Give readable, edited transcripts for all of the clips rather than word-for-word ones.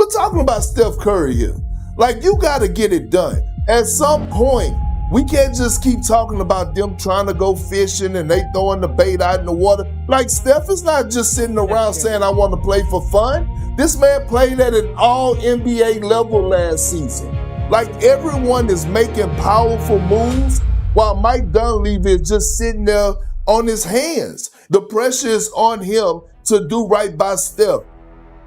we're talking about Steph Curry here. Like, you got to get it done. At some point, we can't just keep talking about them trying to go fishing and they throwing the bait out in the water. Like, Steph is not just sitting around saying, I want to play for fun. This man played at an all-NBA level last season. Like, everyone is making powerful moves while Mike Dunleavy is just sitting there on his hands. The pressure is on him to do right by Steph.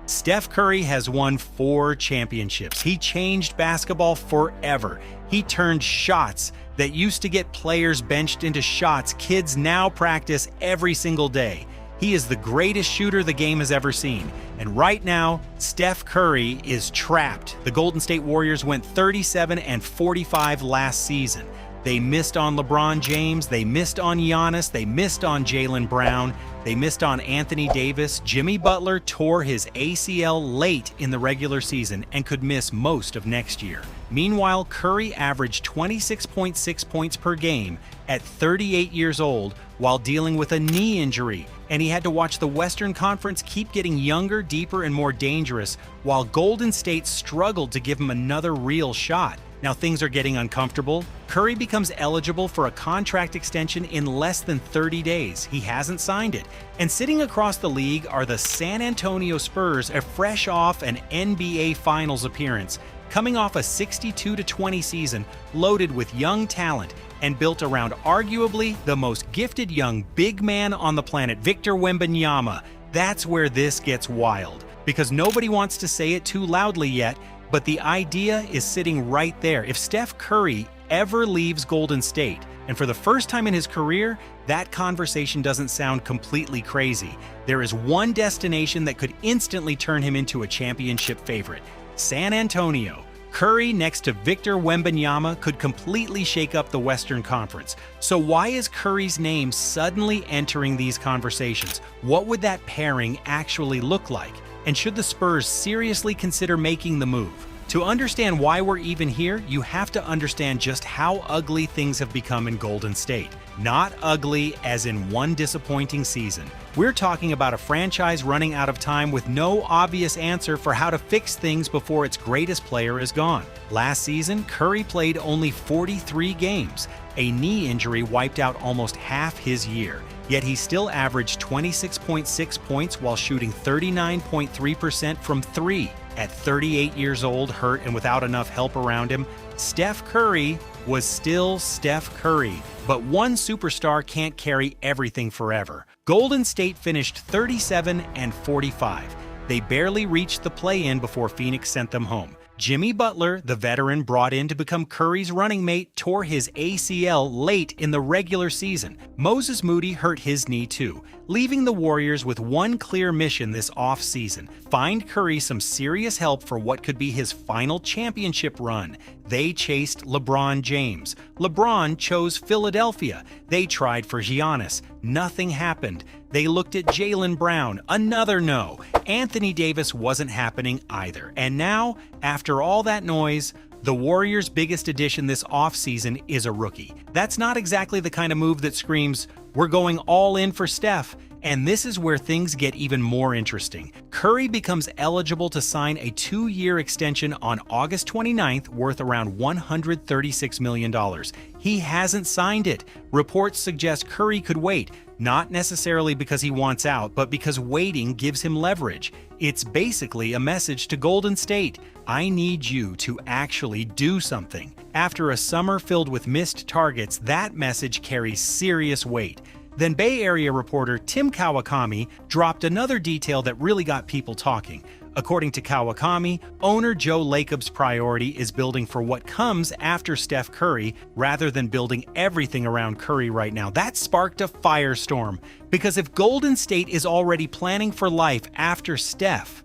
Steph Curry has won 4 championships. He changed basketball forever. He turned shots that used to get players benched into shots kids now practice every single day. He is the greatest shooter the game has ever seen. And right now, Steph Curry is trapped. The Golden State Warriors went 37-45 last season. They missed on LeBron James, they missed on Giannis, they missed on Jaylen Brown, they missed on Anthony Davis. Jimmy Butler tore his ACL late in the regular season and could miss most of next year. Meanwhile, Curry averaged 26.6 points per game at 38 years old while dealing with a knee injury, and he had to watch the Western Conference keep getting younger, deeper, and more dangerous while Golden State struggled to give him another real shot. Now things are getting uncomfortable. Curry becomes eligible for a contract extension in less than 30 days. He hasn't signed it. And sitting across the league are the San Antonio Spurs, fresh off an NBA Finals appearance, coming off a 62-20 season loaded with young talent and built around arguably the most gifted young big man on the planet, Victor Wembanyama. That's where this gets wild, because nobody wants to say it too loudly yet, but the idea is sitting right there. If Steph Curry ever leaves Golden State, and for the first time in his career, that conversation doesn't sound completely crazy. There is one destination that could instantly turn him into a championship favorite: San Antonio. Curry next to Victor Wembanyama could completely shake up the Western Conference. So why is Curry's name suddenly entering these conversations? What would that pairing actually look like? And should the Spurs seriously consider making the move? To understand why we're even here, you have to understand just how ugly things have become in Golden State. Not ugly as in one disappointing season. We're talking about a franchise running out of time with no obvious answer for how to fix things before its greatest player is gone. Last season, Curry played only 43 games. A knee injury wiped out almost half his year. Yet he still averaged 26.6 points while shooting 39.3% from 3. At 38 years old, hurt, and without enough help around him, Steph Curry was still Steph Curry. But one superstar can't carry everything forever. Golden State finished 37-45. They barely reached the play-in before Phoenix sent them home. Jimmy Butler, the veteran brought in to become Curry's running mate, tore his ACL late in the regular season. Moses Moody hurt his knee too, leaving the Warriors with one clear mission this offseason: find Curry some serious help for what could be his final championship run. They chased LeBron James. LeBron chose Philadelphia. They tried for Giannis. Nothing happened. They looked at Jaylen Brown. Another no. Anthony Davis wasn't happening either. And now, after all that noise, the Warriors' biggest addition this offseason is a rookie. That's not exactly the kind of move that screams, we're going all in for Steph. And this is where things get even more interesting. Curry becomes eligible to sign a 2-year extension on August 29th worth around $136 million. He hasn't signed it. Reports suggest Curry could wait, not necessarily because he wants out, but because waiting gives him leverage. It's basically a message to Golden State: I need you to actually do something. After a summer filled with missed targets, that message carries serious weight. Then Bay Area reporter Tim Kawakami dropped another detail that really got people talking. According to Kawakami, owner Joe Lacob's priority is building for what comes after Steph Curry rather than building everything around Curry right now. That sparked a firestorm, because if Golden State is already planning for life after Steph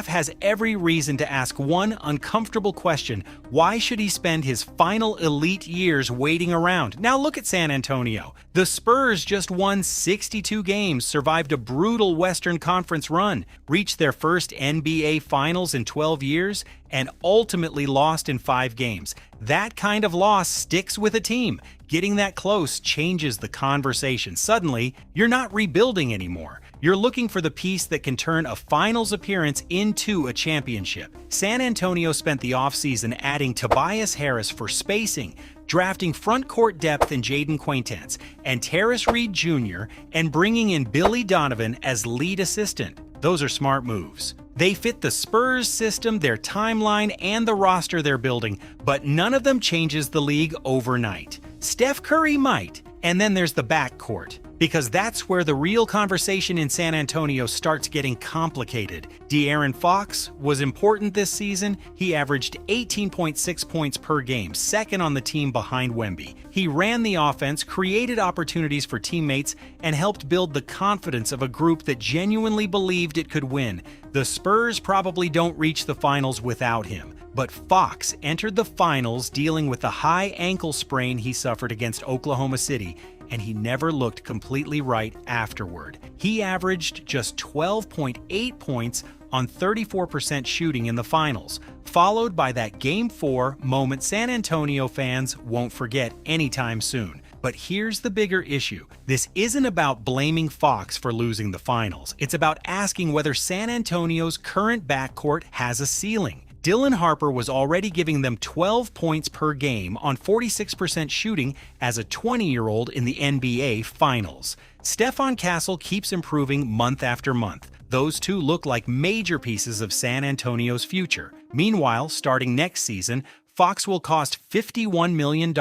has every reason to ask one uncomfortable question: why should he spend his final elite years waiting around? Now look at San Antonio. The Spurs just won 62 games, survived a brutal Western Conference run, reached their first NBA Finals in 12 years, and ultimately lost in 5 games. That kind of loss sticks with a team. Getting that close changes the conversation. Suddenly, you're not rebuilding anymore. You're looking for the piece that can turn a finals appearance into a championship. San Antonio spent the offseason adding Tobias Harris for spacing, drafting front court depth in Jaden Quaintance and Terrace Reed Jr., and bringing in Billy Donovan as lead assistant. Those are smart moves. They fit the Spurs system, their timeline, and the roster they're building, but none of them changes the league overnight. Steph Curry might, and then there's the backcourt, because that's where the real conversation in San Antonio starts getting complicated. De'Aaron Fox was important this season. He averaged 18.6 points per game, second on the team behind Wemby. He ran the offense, created opportunities for teammates, and helped build the confidence of a group that genuinely believed it could win. The Spurs probably don't reach the finals without him. But Fox entered the finals dealing with the high ankle sprain he suffered against Oklahoma City, and he never looked completely right afterward. He averaged just 12.8 points on 34% shooting in the finals, followed by that Game 4 moment San Antonio fans won't forget anytime soon. But here's the bigger issue. This isn't about blaming Fox for losing the finals. It's about asking whether San Antonio's current backcourt has a ceiling. Dylan Harper was already giving them 12 points per game on 46% shooting as a 20-year-old in the NBA Finals. Stephon Castle keeps improving month after month. Those two look like major pieces of San Antonio's future. Meanwhile, starting next season, Fox will cost $51 million.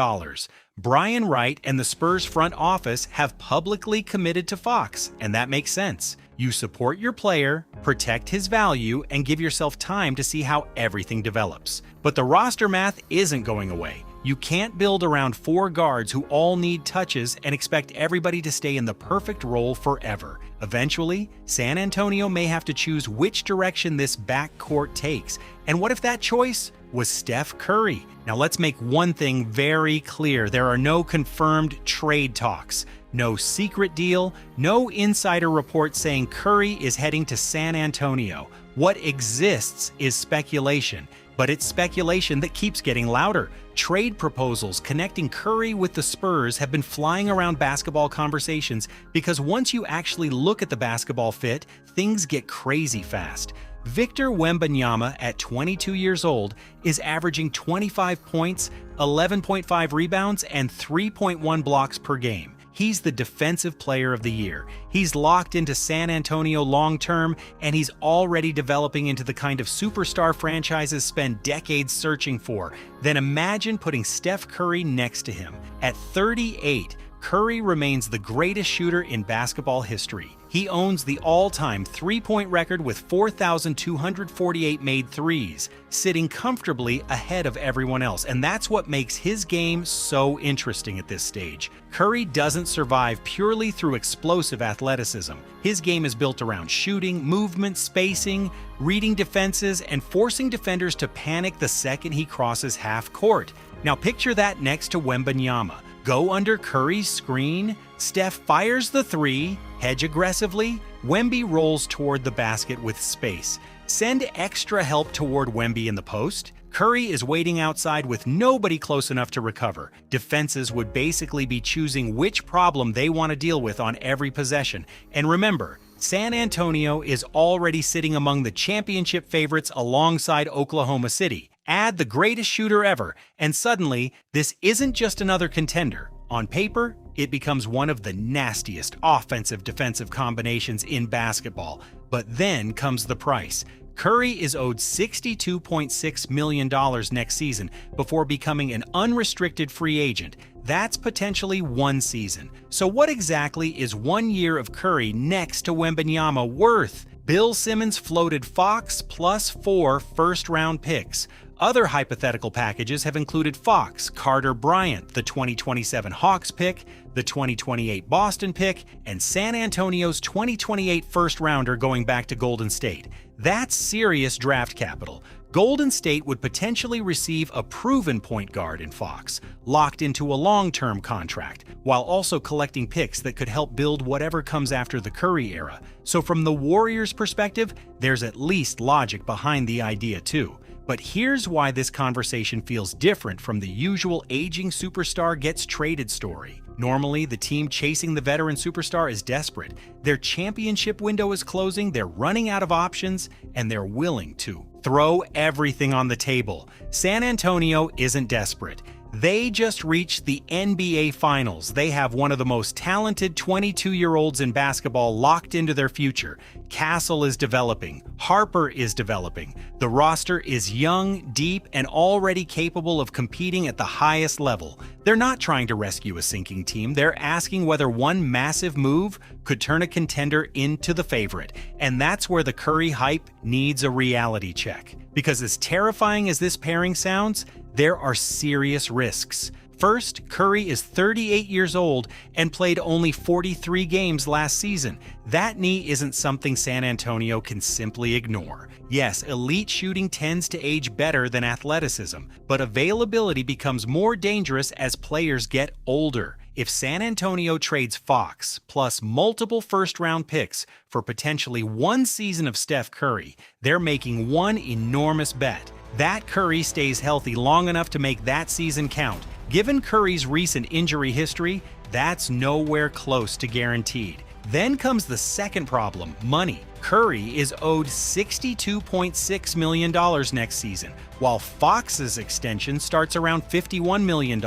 Brian Wright and the Spurs front office have publicly committed to Fox, and that makes sense. You support your player, protect his value, and give yourself time to see how everything develops. But the roster math isn't going away. You can't build around 4 guards who all need touches and expect everybody to stay in the perfect role forever. Eventually, San Antonio may have to choose which direction this backcourt takes. And what if that choice was Steph Curry? Now let's make one thing very clear. There are no confirmed trade talks. No secret deal, no insider report saying Curry is heading to San Antonio. What exists is speculation, but it's speculation that keeps getting louder. Trade proposals connecting Curry with the Spurs have been flying around basketball conversations because once you actually look at the basketball fit, things get crazy fast. Victor Wembanyama, at 22 years old, is averaging 25 points, 11.5 rebounds, and 3.1 blocks per game. He's the Defensive Player of the Year. He's locked into San Antonio long-term, and he's already developing into the kind of superstar franchises spend decades searching for. Then imagine putting Steph Curry next to him. At 38, Curry remains the greatest shooter in basketball history. He owns the all-time three-point record with 4,248 made threes, sitting comfortably ahead of everyone else, and that's what makes his game so interesting at this stage. Curry doesn't survive purely through explosive athleticism. His game is built around shooting, movement, spacing, reading defenses, and forcing defenders to panic the second he crosses half court. Now picture that next to Wembanyama. Go under Curry's screen, Steph fires the three, hedge aggressively, Wemby rolls toward the basket with space. Send extra help toward Wemby in the post. Curry is waiting outside with nobody close enough to recover. Defenses would basically be choosing which problem they want to deal with on every possession. And remember, San Antonio is already sitting among the championship favorites alongside Oklahoma City. Add the greatest shooter ever, and suddenly, this isn't just another contender. On paper, it becomes one of the nastiest offensive-defensive combinations in basketball. But then comes the price. Curry is owed $62.6 million next season before becoming an unrestricted free agent. That's potentially one season. So what exactly is 1 year of Curry next to Wembanyama worth? Bill Simmons floated Fox plus 4 first-round picks. Other hypothetical packages have included Fox, Carter Bryant, the 2027 Hawks pick, the 2028 Boston pick, and San Antonio's 2028 first-rounder going back to Golden State. That's serious draft capital. Golden State would potentially receive a proven point guard in Fox, locked into a long-term contract, while also collecting picks that could help build whatever comes after the Curry era. So from the Warriors' perspective, there's at least logic behind the idea too. But here's why this conversation feels different from the usual aging superstar gets traded story. Normally, the team chasing the veteran superstar is desperate. Their championship window is closing, they're running out of options, and they're willing to throw everything on the table. San Antonio isn't desperate. They just reached the NBA Finals. They have one of the most talented 22-year-olds in basketball locked into their future. Castle is developing. Harper is developing. The roster is young, deep, and already capable of competing at the highest level. They're not trying to rescue a sinking team. They're asking whether one massive move could turn a contender into the favorite. And that's where the Curry hype needs a reality check. Because as terrifying as this pairing sounds, there are serious risks. First, Curry is 38 years old and played only 43 games last season. That knee isn't something San Antonio can simply ignore. Yes, elite shooting tends to age better than athleticism, but availability becomes more dangerous as players get older. If San Antonio trades Fox plus multiple first-round picks for potentially one season of Steph Curry, they're making one enormous bet. That Curry stays healthy long enough to make that season count. Given Curry's recent injury history, that's nowhere close to guaranteed. Then comes the second problem, money. Curry is owed $62.6 million next season, while Fox's extension starts around $51 million.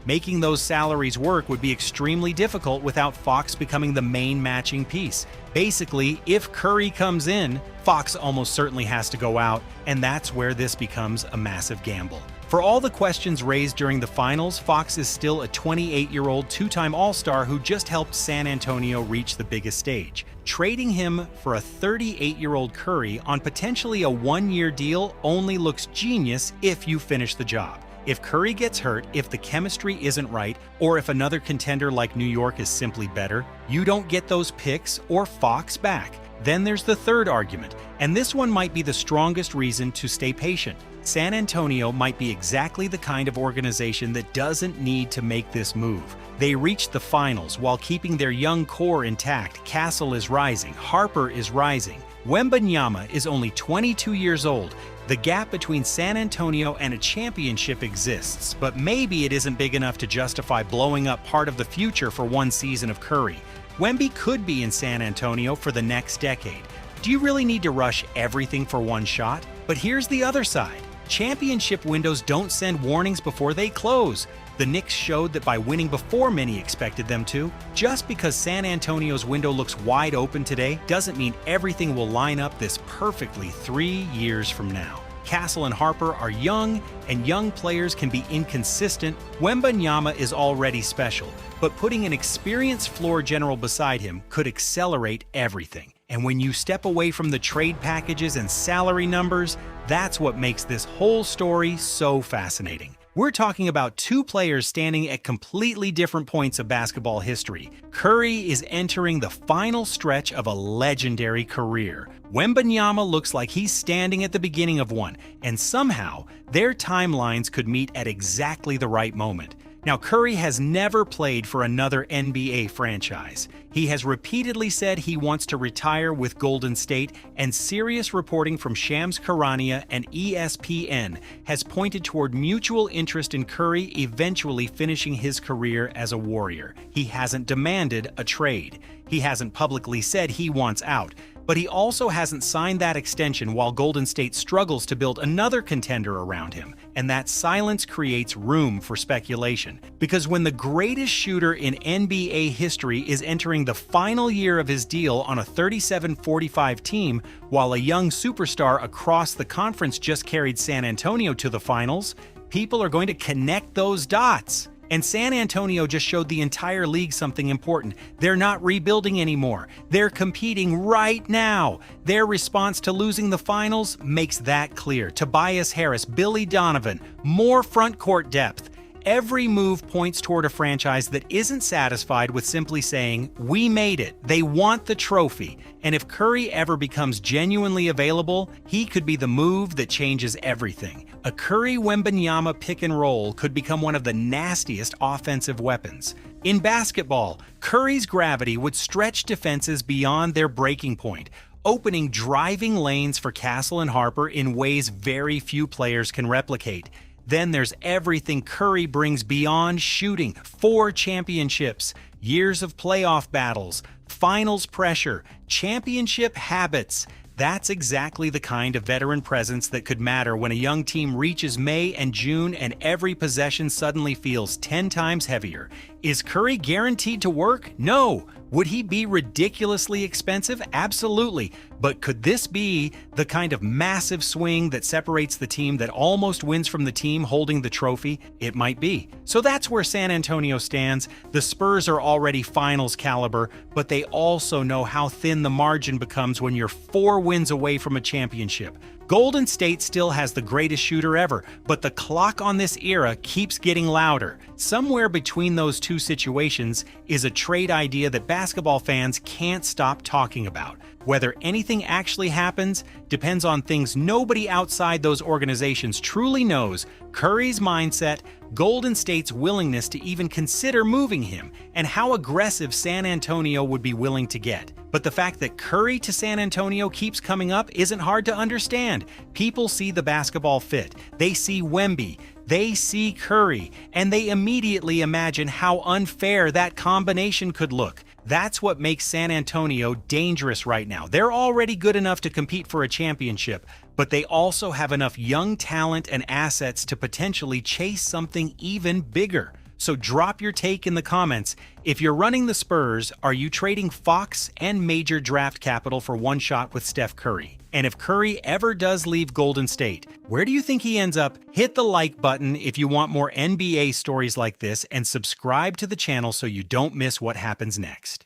Making those salaries work would be extremely difficult without Fox becoming the main matching piece. Basically, if Curry comes in, Fox almost certainly has to go out, and that's where this becomes a massive gamble. For all the questions raised during the finals, Fox is still a 28-year-old two-time All-Star who just helped San Antonio reach the biggest stage. Trading him for a 38-year-old Curry on potentially a one-year deal only looks genius if you finish the job. If Curry gets hurt, if the chemistry isn't right, or if another contender like New York is simply better, you don't get those picks or Fox back. Then there's the third argument, and this one might be the strongest reason to stay patient. San Antonio might be exactly the kind of organization that doesn't need to make this move. They reached the finals while keeping their young core intact. Castle is rising, Harper is rising. Wembanyama is only 22 years old. The gap between San Antonio and a championship exists, but maybe it isn't big enough to justify blowing up part of the future for one season of Curry. Wemby could be in San Antonio for the next decade. Do you really need to rush everything for one shot? But here's the other side. Championship windows don't send warnings before they close. The Knicks showed that by winning before many expected them to. Just because San Antonio's window looks wide open today doesn't mean everything will line up this perfectly 3 years from now. Castle and Harper are young, and young players can be inconsistent. Wembanyama is already special, but putting an experienced floor general beside him could accelerate everything. And when you step away from the trade packages and salary numbers, that's what makes this whole story so fascinating. We're talking about two players standing at completely different points of basketball history. Curry is entering the final stretch of a legendary career. Wembanyama looks like he's standing at the beginning of one, and somehow their timelines could meet at exactly the right moment. Now, Curry has never played for another NBA franchise. He has repeatedly said he wants to retire with Golden State, and serious reporting from Shams Charania and ESPN has pointed toward mutual interest in Curry eventually finishing his career as a Warrior. He hasn't demanded a trade. He hasn't publicly said he wants out. But he also hasn't signed that extension while Golden State struggles to build another contender around him. And that silence creates room for speculation. Because when the greatest shooter in NBA history is entering the final year of his deal on a 37-45 team, while a young superstar across the conference just carried San Antonio to the finals, people are going to connect those dots. And San Antonio just showed the entire league something important. They're not rebuilding anymore. They're competing right now. Their response to losing the finals makes that clear. Tobias Harris, Billy Donovan, more front court depth. Every move points toward a franchise that isn't satisfied with simply saying, "We made it." They want the trophy. And if Curry ever becomes genuinely available, he could be the move that changes everything. A Curry-Wembanyama pick and roll could become one of the nastiest offensive weapons. In basketball, Curry's gravity would stretch defenses beyond their breaking point. opening driving lanes for Castle and Harper in ways very few players can replicate. Then there's everything Curry brings beyond shooting: 4 championships, years of playoff battles, finals pressure, championship habits. That's exactly the kind of veteran presence that could matter when a young team reaches May and June and every possession suddenly feels 10 times heavier. Is Curry guaranteed to work? No. Would he be ridiculously expensive? Absolutely. But could this be the kind of massive swing that separates the team that almost wins from the team holding the trophy? It might be. So that's where San Antonio stands. The Spurs are already finals caliber, but they also know how thin the margin becomes when you're 4 wins away from a championship. Golden State still has the greatest shooter ever, but the clock on this era keeps getting louder. Somewhere between those two situations is a trade idea that basketball fans can't stop talking about. Whether anything actually happens depends on things nobody outside those organizations truly knows: Curry's mindset, Golden State's willingness to even consider moving him, and how aggressive San Antonio would be willing to get. But the fact that Curry to San Antonio keeps coming up isn't hard to understand. People see the basketball fit, they see Wemby, they see Curry, and they immediately imagine how unfair that combination could look. That's what makes San Antonio dangerous right now. They're already good enough to compete for a championship, but they also have enough young talent and assets to potentially chase something even bigger. So drop your take in the comments. If you're running the Spurs, are you trading Fox and major draft capital for one shot with Steph Curry? And if Curry ever does leave Golden State, where do you think he ends up? Hit the like button if you want more NBA stories like this, and subscribe to the channel so you don't miss what happens next.